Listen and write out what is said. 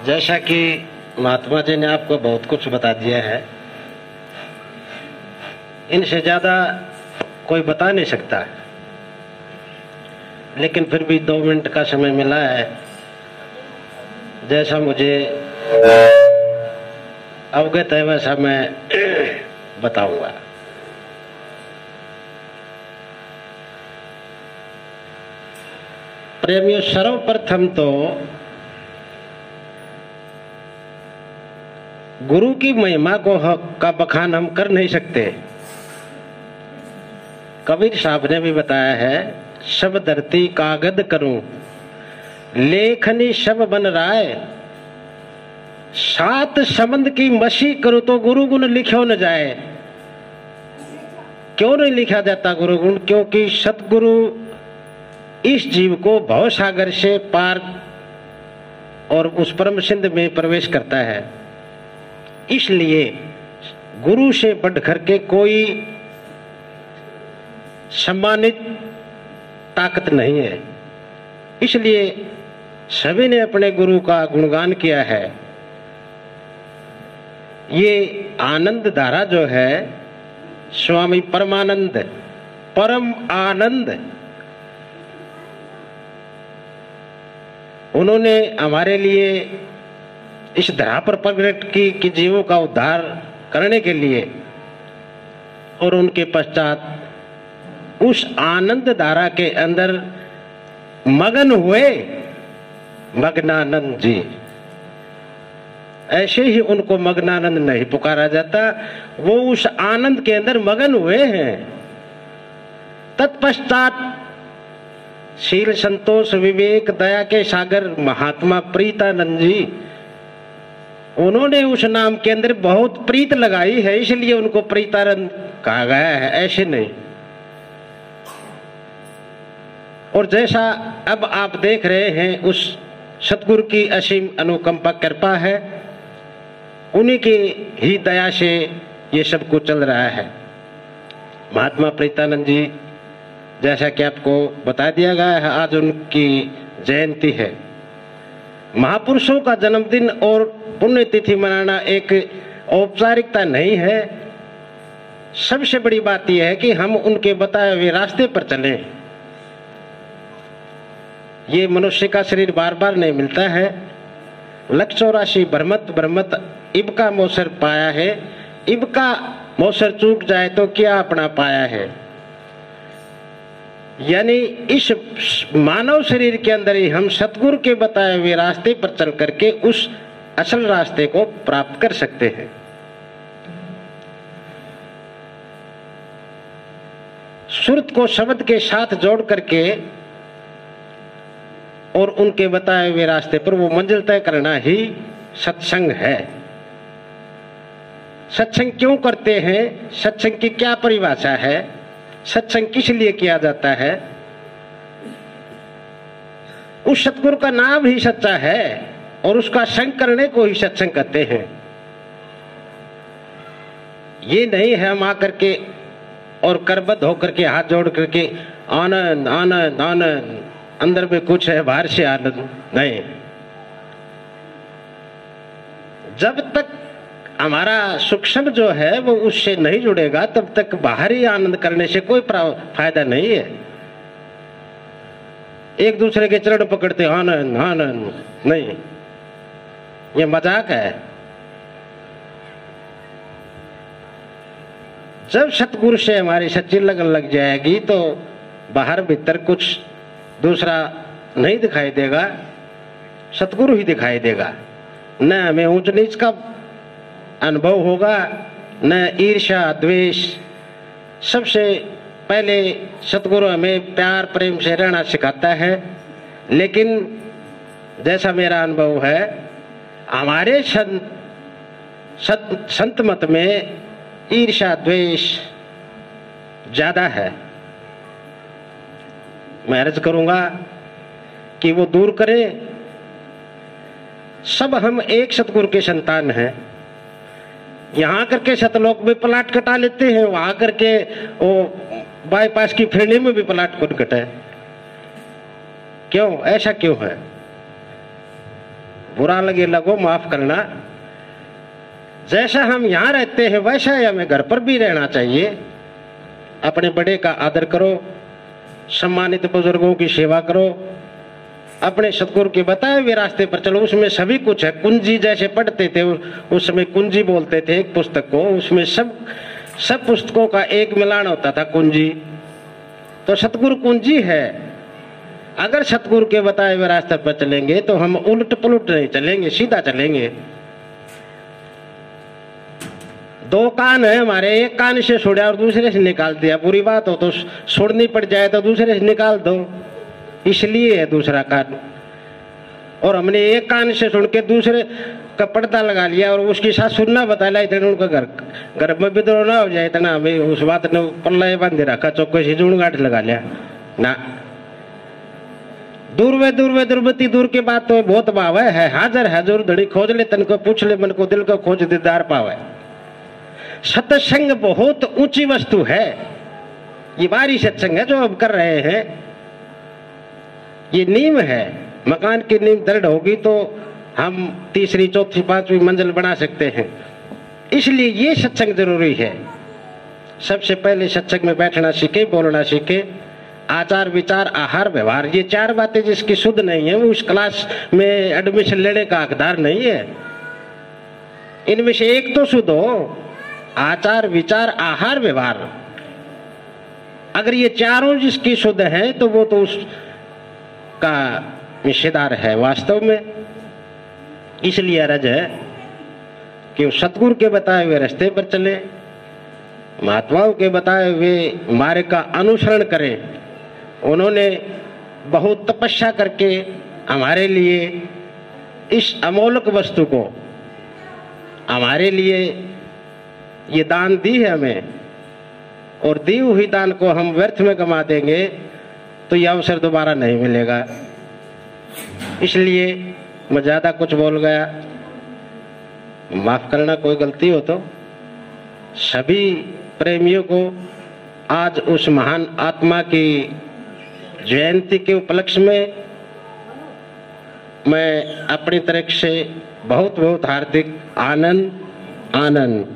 जैसा कि महात्मा जी ने आपको बहुत कुछ बता दिया है, इनसे ज्यादा कोई बता नहीं सकता, लेकिन फिर भी 2 मिनट का समय मिला है। जैसा मुझे अवगत है वैसा मैं बताऊंगा। प्रेमियों, सर्वप्रथम तो गुरु की महिमा का बखान हम कर नहीं सकते। कबीर साहब ने भी बताया है, सब धरती कागद करूं, लेखनी सब बन राय, 7 समंद की मसी करूं तो गुरु गुण लिखो न जाए। क्यों नहीं लिखा जाता गुरु गुण? क्योंकि सतगुरु इस जीव को भव सागर से पार और उस परम सिंध में प्रवेश करता है। इसलिए गुरु से बढ़कर के कोई सम्मानित ताकत नहीं है। इसलिए सभी ने अपने गुरु का गुणगान किया है। ये आनंद धारा जो है, स्वामी परमानंद, परम आनंद, उन्होंने हमारे लिए इस धरा पर प्रकट की कि जीवों का उद्धार करने के लिए, और उनके पश्चात उस आनंद धारा के अंदर मगन हुए मग्नानंद जी। ऐसे ही उनको मग्नानंद नहीं पुकारा जाता, वो उस आनंद के अंदर मगन हुए हैं। तत्पश्चात शील, संतोष, विवेक, दया के सागर महात्मा प्रीतानंद जी, उन्होंने उस नाम के अंदर बहुत प्रीत लगाई है, इसलिए उनको प्रीतानंद कहा गया है, ऐसे नहीं। और जैसा अब आप देख रहे हैं, उस सतगुरु की असीम अनुकंपा कृपा है, उन्हीं की ही दया से ये सब कुछ चल रहा है। महात्मा प्रीतानंद जी, जैसा कि आपको बता दिया गया है, आज उनकी जयंती है। महापुरुषों का जन्मदिन और पुण्यतिथि मनाना एक औपचारिकता नहीं है। सबसे बड़ी बात यह है कि हम उनके बताए हुए रास्ते पर चलें। ये मनुष्य का शरीर बार बार नहीं मिलता है। 184 भ्रमत इबका मोसर पाया है, इबका मोसर चूक जाए तो क्या अपना पाया है। यानी इस मानव शरीर के अंदर ही हम सतगुरु के बताए हुए रास्ते पर चल करके उस असल रास्ते को प्राप्त कर सकते हैं। सुरत को शब्द के साथ जोड़ करके और उनके बताए हुए रास्ते पर वो मंजिल तय करना ही सत्संग है। सत्संग क्यों करते हैं? सत्संग की क्या परिभाषा है? सत्संग किस लिए किया जाता है? उस सतगुरु का नाम ही सच्चा है और उसका संग करने को ही सत्संग कहते हैं। ये नहीं है हम आकर के और करबद्ध होकर के हाथ जोड़ करके आनंद आनंद आनंद, अंदर में कुछ है बाहर से आनंद नहीं। जब तक हमारा सूक्ष्म जो है वो उससे नहीं जुड़ेगा, तब तक बाहरी आनंद करने से कोई फायदा नहीं है। एक दूसरे के चरण पकड़ते आनंद आनंद नहीं, ये मजाक है। जब सतगुरु से हमारी सच्ची लगन लग जाएगी तो बाहर भीतर कुछ दूसरा नहीं दिखाई देगा, सतगुरु ही दिखाई देगा। न हमें ऊंच नीच का अनुभव होगा, न ईर्ष्या द्वेष। सबसे पहले सतगुरु हमें प्यार प्रेम से रहना सिखाता है। लेकिन जैसा मेरा अनुभव है, हमारे संत मत में ईर्ष्या द्वेष ज्यादा है। मैं अर्ज करूंगा कि वो दूर करें। सब हम एक सतगुरु के संतान हैं। यहाँ करके सतलोक में प्लाट कटा लेते हैं, वहां करके वो बाईपास की फेरनी में भी प्लाट कौन कटे? क्यों? ऐसा क्यों है? बुरा लगे लगो माफ करना। जैसा हम यहाँ रहते हैं वैसा ही हमें घर पर भी रहना चाहिए। अपने बड़े का आदर करो, सम्मानित बुजुर्गों की सेवा करो, अपने सतगुरु के बताए हुए रास्ते पर चलो। उसमें सभी कुछ है। कुंजी जैसे पढ़ते थे उस समय कुंजी बोलते थे एक पुस्तक को, उसमें सब पुस्तकों का एक मिलान होता था कुंजी। तो सतगुरु कुंजी है। अगर सतगुरु के बताए हुए रास्ते पर चलेंगे तो हम उलट पुलट नहीं चलेंगे, सीधा चलेंगे। दो कान है हमारे, एक कान से छोड़ा और दूसरे से निकाल दिया। बुरी बात हो तो छोड़नी पड़ जाए तो दूसरे से निकाल दो, इसलिए है दूसरा कान। और हमने एक कान से सुन के दूसरे का पर्दा लगा लिया और उसके साथ सुनना बता लिया, इतना उनका घर में विद्रोह ना हो जाए, इतना हमें उस बात ने पल्ला बांधे रखा, चौके से जून गांठ लगा लिया ना। दूरबती दूर के बात तो बहुत भाव है। हाजर हजूर धड़ी खोज ले तन को, पूछ ले मन को, दिल को खोज दीदार पावे। सत्संग बहुत ऊंची वस्तु है। ये बारी सत्संग है जो अब कर रहे हैं, ये नींव है। मकान की नींव दृढ़ होगी तो हम तीसरी चौथी पांचवी मंजिल बना सकते हैं। इसलिए ये सत्संग जरूरी है। सबसे पहले सत्संग में बैठना सीखे, बोलना सीखे, आचार विचार आहार व्यवहार, ये चार बातें जिसकी शुद्ध नहीं है वो उस क्लास में एडमिशन लेने का हकदार नहीं है। इनमें से एक तो शुद्ध हो, आचार विचार आहार व्यवहार। अगर ये चारों जिसकी शुद्ध है तो वो तो उसका हिस्सेदार है वास्तव में। इसलिए अर्ज है कि सतगुरु के बताए हुए रास्ते पर चले, महात्माओं के बताए हुए मार्ग का अनुसरण करें। उन्होंने बहुत तपस्या करके हमारे लिए इस अमोलक वस्तु को, हमारे लिए ये दान दी है हमें, और दी हुई दान को हम व्यर्थ में गंवा देंगे तो यह अवसर दोबारा नहीं मिलेगा। इसलिए मैं ज्यादा कुछ बोल गया, माफ करना कोई गलती हो तो। सभी प्रेमियों को आज उस महान आत्मा की जयंती के उपलक्ष्य में मैं अपनी तरफ से बहुत बहुत हार्दिक आनंद